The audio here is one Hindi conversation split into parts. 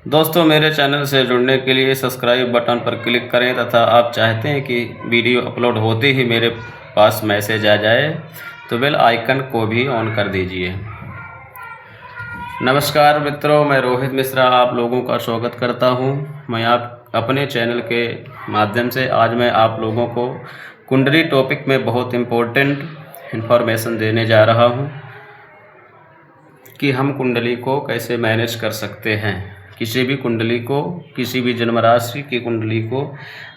दोस्तों, मेरे चैनल से जुड़ने के लिए सब्सक्राइब बटन पर क्लिक करें तथा आप चाहते हैं कि वीडियो अपलोड होते ही मेरे पास मैसेज आ जाए तो बेल आइकन को भी ऑन कर दीजिए। नमस्कार मित्रों, मैं रोहित मिश्रा आप लोगों का स्वागत करता हूं। मैं आप अपने चैनल के माध्यम से आज मैं आप लोगों को कुंडली टॉपिक में बहुत इम्पोर्टेंट इन्फॉर्मेशन देने जा रहा हूं कि हम कुंडली को कैसे मैनेज कर सकते हैं। किसी भी कुंडली को, किसी भी जन्म राशि की कुंडली को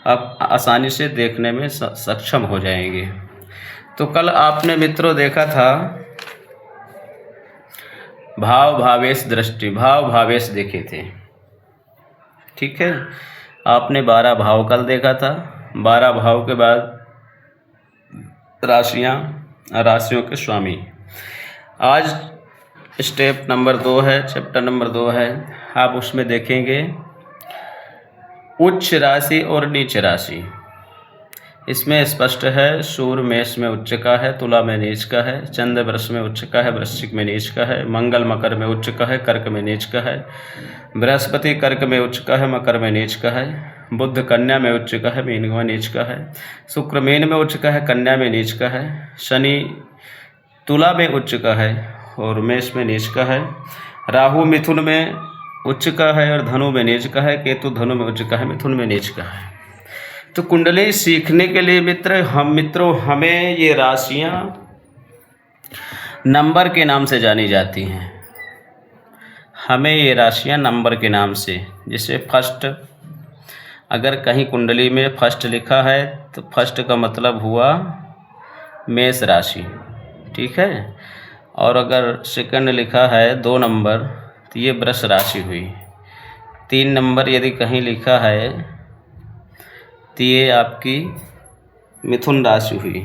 आप आसानी से देखने में सक्षम हो जाएंगे। तो कल आपने मित्रों देखा था भाव भावेश दृष्टि, भाव भावेश देखे थे, ठीक है। आपने 12 भाव कल देखा था। 12 भाव के बाद राशियों के स्वामी। आज स्टेप नंबर 2 है, चैप्टर नंबर 2 है। आप उसमें देखेंगे उच्च राशि और नीच राशि। इसमें स्पष्ट है, सूर्य मेष में उच्च का है, तुला में नीच का है, चंद्र वृष में उच्च का है, वृश्चिक में नीच का है, मंगल मकर में उच्च का है, कर्क में नीच का है, बृहस्पति कर्क में उच्च का है, मकर में नीच का है, बुध कन्या में उच्च का है, मीन में नीच का है, शुक्र मीन में उच्च का है, कन्या में नीच का है, शनि तुला में उच्च का है और मेष में नीच का है, राहु मिथुन में उच्च का है और धनु में नीच का है, केतु धनु में उच्च का है, मिथुन में नीच का है। तो कुंडली सीखने के लिए मित्रों हमें ये राशियां नंबर के नाम से जानी जाती हैं। हमें ये राशियां नंबर के नाम से, जैसे फर्स्ट, अगर कहीं कुंडली में फर्स्ट लिखा है तो फर्स्ट का मतलब हुआ मेष राशि, ठीक है। और अगर सेकंड लिखा है 2 नंबर तो ये वृष राशि हुई। 3 नंबर यदि कहीं लिखा है तो ये आपकी मिथुन राशि हुई।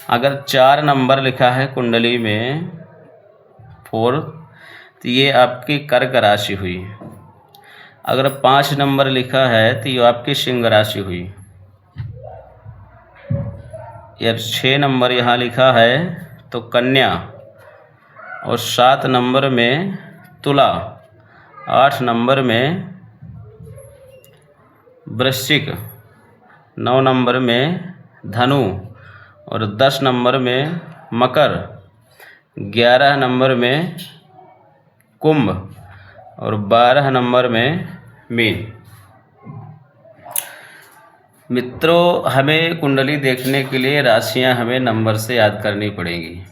अगर 4 नंबर लिखा है कुंडली में 4 तो ये आपकी कर्क राशि हुई। अगर 5 नंबर लिखा है तो ये आपकी सिंह राशि हुई। या 6 नंबर यहाँ लिखा है तो कन्या, और 7 नंबर में तुला, 8 नंबर में वृश्चिक, 9 नंबर में धनु और 10 नंबर में मकर, 11 नंबर में कुंभ और 12 नंबर में मीन। मित्रों, हमें कुंडली देखने के लिए राशियां हमें नंबर से याद करनी पड़ेगी।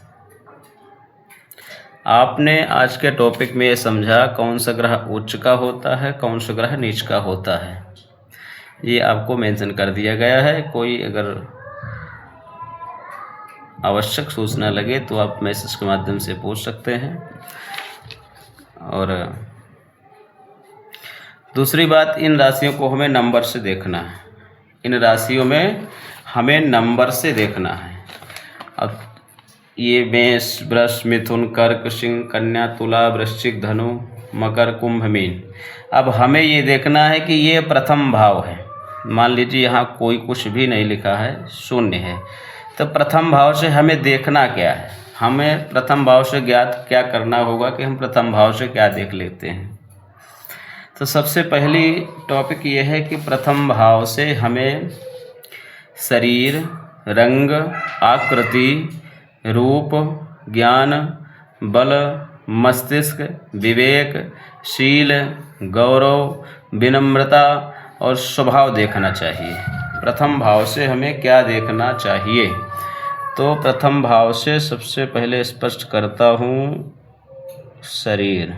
आपने आज के टॉपिक में ये समझा कौन सा ग्रह उच्च का होता है, कौन सा ग्रह नीच का होता है, ये आपको मेंशन कर दिया गया है। कोई अगर आवश्यक सूचना लगे तो आप मैसेज के माध्यम से पूछ सकते हैं। और दूसरी बात, इन राशियों को हमें नंबर से देखना है। इन राशियों में हमें नंबर से देखना है। अब ये मेष, वृष, मिथुन, कर्क, सिंह, कन्या, तुला, वृश्चिक, धनु, मकर, कुंभ, मीन। अब हमें ये देखना है कि ये प्रथम भाव है। मान लीजिए यहाँ कोई कुछ भी नहीं लिखा है, शून्य है, तो प्रथम भाव से हमें देखना क्या है। हमें प्रथम भाव से ज्ञात क्या करना होगा कि हम प्रथम भाव से क्या देख लेते हैं। तो सबसे पहली टॉपिक ये है कि प्रथम भाव से हमें शरीर, रंग, आकृति, रूप, ज्ञान, बल, मस्तिष्क, विवेक, शील, गौरव, विनम्रता और स्वभाव देखना चाहिए। प्रथम भाव से हमें क्या देखना चाहिए? तो प्रथम भाव से सबसे पहले स्पष्ट करता हूँ शरीर।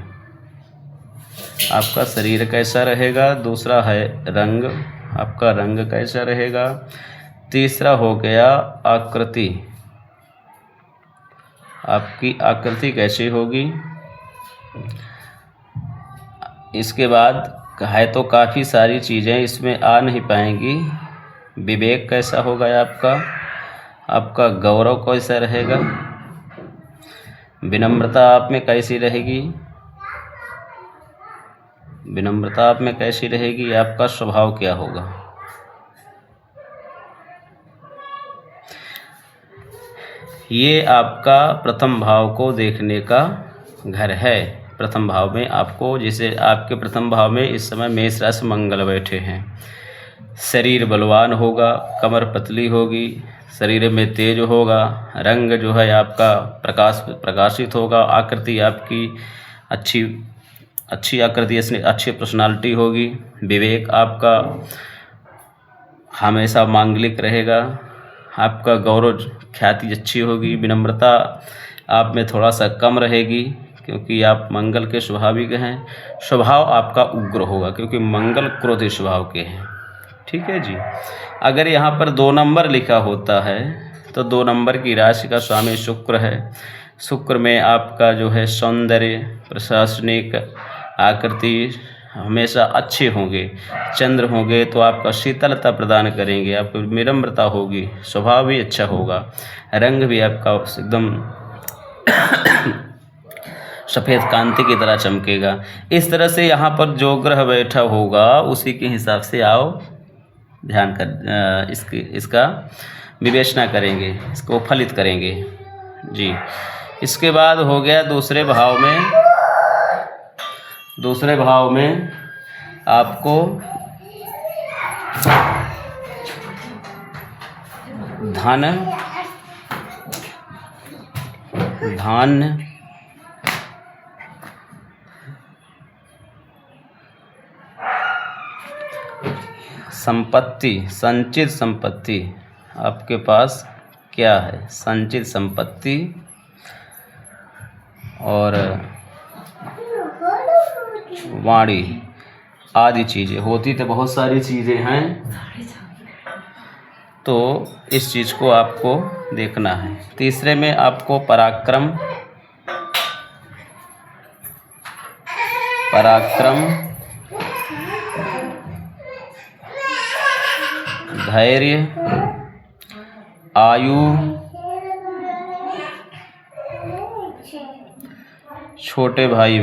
आपका शरीर कैसा रहेगा। दूसरा है रंग, आपका रंग कैसा रहेगा। तीसरा हो गया आकृति, आपकी आकृति कैसी होगी। इसके बाद है तो काफ़ी सारी चीज़ें इसमें आ नहीं पाएंगी। विवेक कैसा होगा आपका गौरव कैसा रहेगा, विनम्रता आप में कैसी रहेगी, विनम्रता आप में कैसी रहेगी, आपका स्वभाव क्या होगा। ये आपका प्रथम भाव को देखने का घर है प्रथम भाव में आपको, जैसे आपके प्रथम भाव में इस समय मेष राशि मंगल बैठे हैं। शरीर बलवान होगा, कमर पतली होगी, शरीर में तेज होगा, रंग जो है आपका प्रकाशित होगा, आकृति आपकी अच्छी आकृति, अच्छी पर्सनालिटी होगी। विवेक आपका हमेशा मांगलिक रहेगा, आपका गौरव ख्याति अच्छी होगी। विनम्रता आप में थोड़ा सा कम रहेगी क्योंकि आप मंगल के स्वाभाविक हैं। स्वभाव आपका उग्र होगा क्योंकि मंगल क्रोधी स्वभाव के हैं। ठीक है जी। अगर यहाँ पर 2 नंबर लिखा होता है तो 2 नंबर की राशि का स्वामी शुक्र है। शुक्र में आपका जो है सौंदर्य, प्रशासनिक आकृति हमेशा अच्छे होंगे। चंद्र होंगे तो आपका शीतलता प्रदान करेंगे, आपको विनम्रता होगी, स्वभाव भी अच्छा होगा, रंग भी आपका एकदम सफ़ेद कांति की तरह चमकेगा। इस तरह से यहाँ पर जो ग्रह बैठा होगा उसी के हिसाब से आओ ध्यान कर इसका विवेचना करेंगे, इसको फलित करेंगे जी। इसके बाद हो गया दूसरे भाव में आपको धन संपत्ति, संचित संपत्ति आपके पास क्या है, संचित संपत्ति और वाणी आदि चीज़ें होती तो बहुत सारी चीज़ें हैं, तो इस चीज़ को आपको देखना है। तीसरे में आपको पराक्रम, धैर्य, आयु, छोटे भाई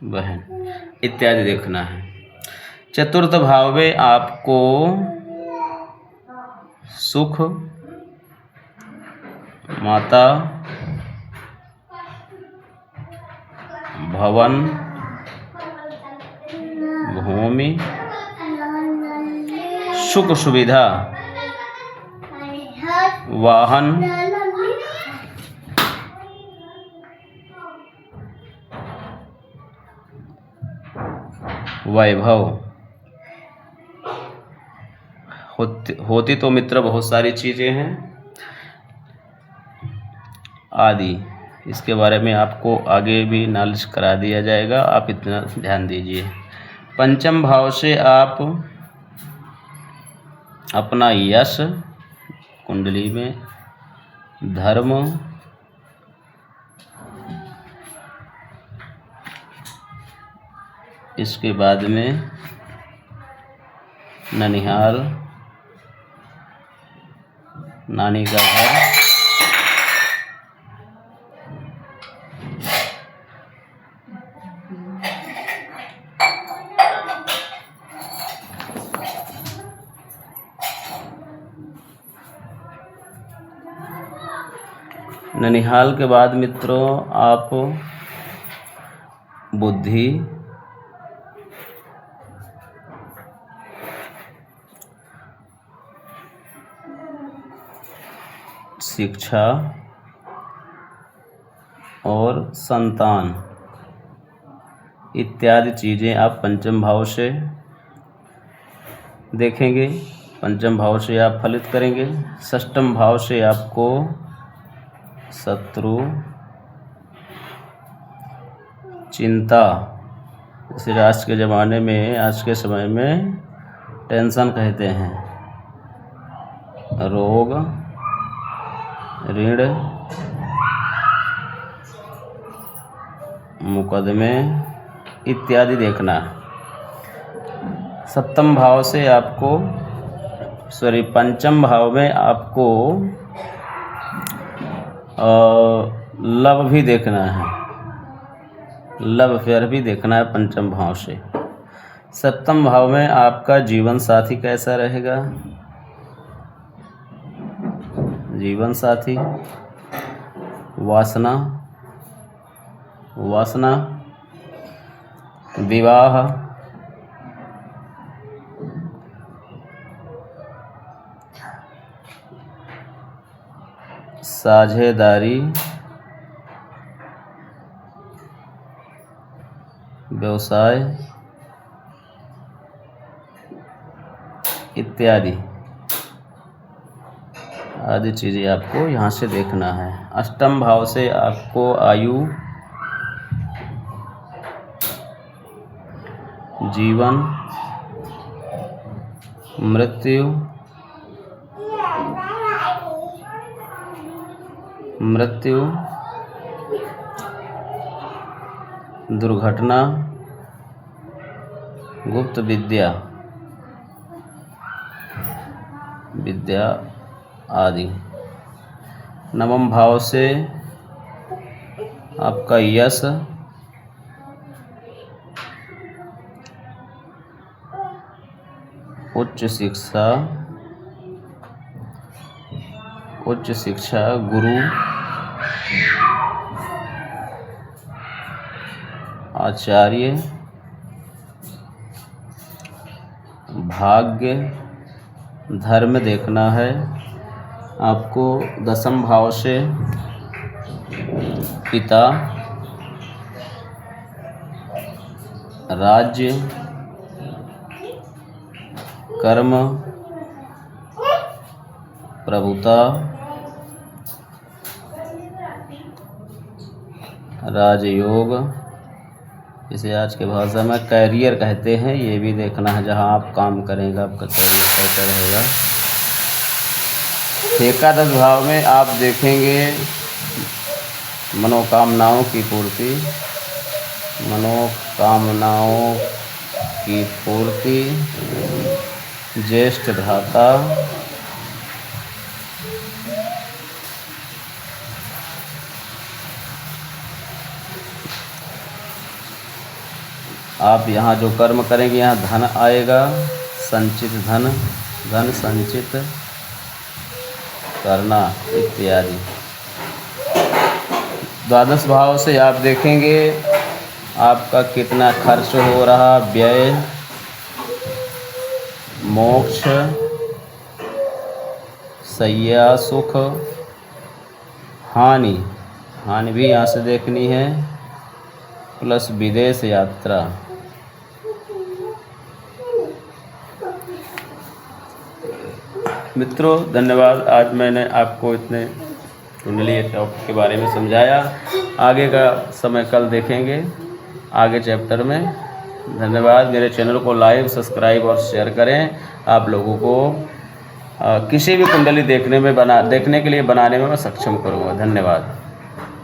बहन इत्यादि देखना है। चतुर्थ भाव में आपको सुख, माता, भवन, भूमि, सुख सुविधा, वाहन, वैभव होती तो मित्र बहुत सारी चीज़ें हैं आदि। इसके बारे में आपको आगे भी नॉलेज करा दिया जाएगा, आप इतना ध्यान दीजिए। पंचम भाव से आप अपना यश कुंडली में, धर्म, इसके बाद में ननिहाल, नानी का घर, ननिहाल के बाद मित्रों आप बुद्धि, शिक्षा और संतान इत्यादि चीज़ें आप पंचम भाव से देखेंगे, पंचम भाव से आप फलित करेंगे। षष्ठम भाव से आपको शत्रु, चिंता, जैसे आज के ज़माने में, आज के समय में टेंशन कहते हैं, रोग, ऋण, मुकदमे इत्यादि देखना। सप्तम भाव से आपको पंचम भाव में आपको लव भी देखना है, लव फेयर भी देखना है पंचम भाव से। सप्तम भाव में आपका जीवन साथी कैसा रहेगा, जीवन साथी, वासना, वासना, विवाह, साझेदारी, व्यवसाय इत्यादि आदि चीज़ें आपको यहाँ से देखना है। अष्टम भाव से आपको आयु, जीवन, मृत्यु, दुर्घटना, गुप्त विद्या आदि। नवम भाव से आपका यश, उच्च शिक्षा, गुरु, आचार्य, भाग्य, धर्म देखना है आपको। दसम भाव से पिता, राज्य, कर्म, प्रभुता, राजयोग, इसे आज के भाषा में कैरियर कहते हैं। ये भी देखना है, जहाँ आप काम करेंगे आपका कैरियर कैसा रहेगा। एकादश भाव में आप देखेंगे मनोकामनाओं की पूर्ति, ज्येष्ठ भ्राता, आप यहाँ जो कर्म करेंगे यहाँ धन आएगा, संचित धन संचित करना इत्यादि। द्वादश भाव से आप देखेंगे आपका कितना खर्च हो रहा, व्यय, मोक्ष, सैया, सुख, हानि भी यहाँ से देखनी है, प्लस विदेश यात्रा। मित्रों धन्यवाद, आज मैंने आपको इतने कुंडली टॉपिक के बारे में समझाया। आगे का समय कल देखेंगे आगे चैप्टर में। धन्यवाद। मेरे चैनल को लाइक, सब्सक्राइब और शेयर करें। आप लोगों को किसी भी कुंडली देखने के लिए बनाने में मैं सक्षम करूँगा। धन्यवाद।